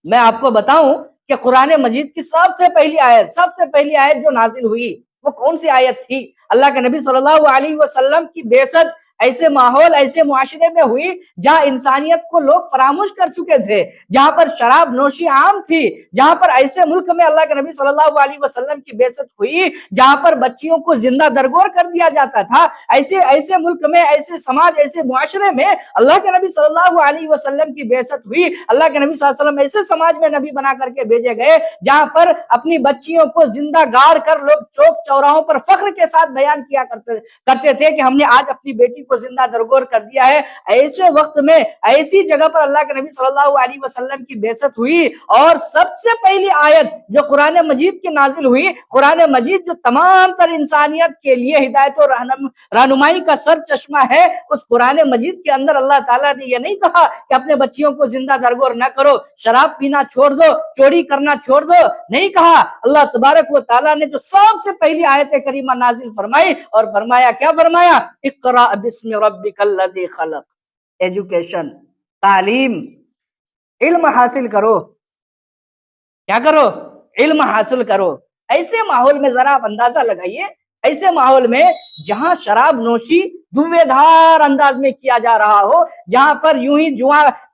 میں آپ کو بتاؤں کہ قرآن مجید کی سب سے پہلی آیت جو نازل ہوئی وہ کون سی آیت تھی؟ اللہ کے نبی صلی اللہ علیہ وسلم کی بعثت ایسے ماحول، ایسے معاشرے میں ہوئی جہاں انسانیت کو لوگ فراموش کر چکے تھے، جہاں پر شراب نوشی عام تھی، جہاں پر ایسے ملک میں اللہ کے نبی صلی اللہ علیہ وسلم کی بعثت ہوئی جہاں پر بچیوں کو زندہ درگور کر دیا جاتا تھا۔ ایسے ملک میں، ایسے سماج، ایسے معاشرے میں اللہ کے نبی صلی اللہ علیہ وسلم کی بعثت ہوئی۔ اللہ کے نبی صلی اللہ علیہ وسلم ایسے سماج میں نبی بنا کر کے بھیجے گئے جہاں پر اپنی بچیوں کو زندہ گاڑ کر لوگ چوک چوراہوں پر فخر کے ساتھ بیان کیا کرتے تھے کہ ہم نے آج اپنی بیٹی کو زندہ درگور کر دیا ہے۔ ایسے وقت میں ایسی جگہ پر اللہ کے نبی صلی اللہ علیہ وسلم کی بعثت ہوئی، اور سب سے پہلی آیت جو قرآن مجید کی نازل ہوئی، قرآن مجید جو تمام تر انسانیت کے لیے ہدایت و رہنمائی کا سر چشمہ ہے، اس قرآن مجید کے اندر اللہ تعالیٰ نے یہ نہیں کہا کہ اپنے بچیوں کو زندہ درگور نہ کرو، شراب پینا چھوڑ دو، چوری کرنا چھوڑ دو، نہیں کہا۔ اللہ تبارک و تعالیٰ نے جو سب سے پہلی آیت کریمہ نازل فرمائی اور فرمایا، کیا فرمایا؟ اقرأ بسم ربک الذی خلق۔ ایجوکیشن، تعلیم، علم حاصل کرو۔ کیا کرو؟ علم حاصل کرو۔ ایسے ماحول میں ذرا آپ اندازہ لگائیے، ایسے ماحول میں جہاں شراب نوشی دھویں دھار انداز میں کیا جا رہا ہو، جہاں پر یوں ہی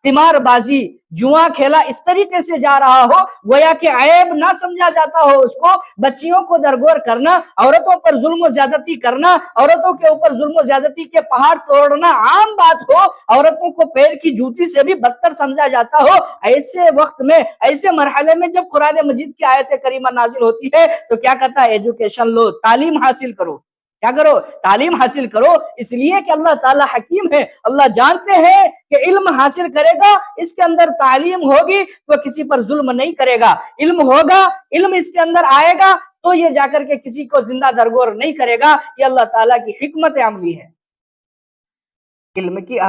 قمار بازی، جوا کھیلا اس طریقے سے جا رہا ہو گویا کہ عیب نہ سمجھا جاتا ہو، اس کو بچیوں کو درگور کرنا، عورتوں پر ظلم و زیادتی کرنا، عورتوں کے اوپر ظلم و زیادتی کے پہاڑ توڑنا عام بات ہو، عورتوں کو پیر کی جوتی سے بھی بدتر سمجھا جاتا ہو، ایسے وقت میں، ایسے مرحلے میں جب قرآن مجید کی آیت کریمہ نازل ہوتی ہے تو کیا کہتا ہے؟ ایجوکیشن لو، تعلیم حاصل کرو۔ کیا کرو؟ تعلیم حاصل کرو، اس لیے کہ اللہ تعالیٰ حکیم ہے، اللہ جانتے ہیں کہ علم حاصل کرے گا، اس کے اندر تعلیم ہوگی تو کسی پر ظلم نہیں کرے گا، علم ہوگا، علم اس کے اندر آئے گا تو یہ جا کر کے کسی کو زندہ درگور نہیں کرے گا۔ یہ اللہ تعالیٰ کی حکمت عملی ہے۔ علم کی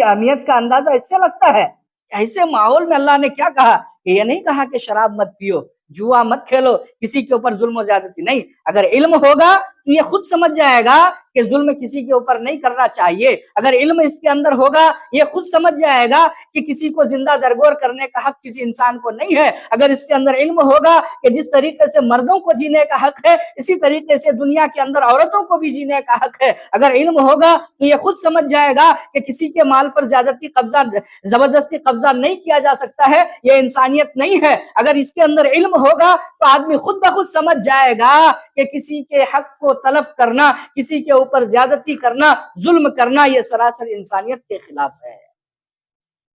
اہمیت کا اندازہ اس سے لگتا ہے کہ ایسے ماحول میں اللہ نے کیا کہا کہ یہ نہیں کہا کہ شراب مت پیو، جوا مت کھیلو، کسی کے اوپر ظلم و زیادتی نہیں۔ اگر علم ہوگا تو یہ خود سمجھ جائے گا کہ ظلم کسی کے اوپر نہیں کرنا چاہیے، اگر علم اس کے اندر ہوگا یہ خود سمجھ جائے گا کہ کسی کو زندہ درگور کرنے کا حق کسی انسان کو نہیں ہے، اگر اس کے اندر علم ہوگا کہ جس طریقے سے مردوں کو جینے کا حق ہے اسی طریقے سے دنیا کے اندر عورتوں کو بھی جینے کا حق ہے، اگر علم ہوگا تو یہ خود سمجھ جائے گا کہ کسی کے مال پر زیادتی زبردستی قبضہ نہیں کیا جا سکتا ہے، یہ انسانیت نہیں ہے، اگر اس کے اندر علم ہوگا تو آدمی خود بخود سمجھ جائے گا کہ کسی کے حق کو تلف کرنا، کسی کے اوپر زیادتی کرنا، ظلم کرنا، یہ سراسر انسانیت کے خلاف ہے۔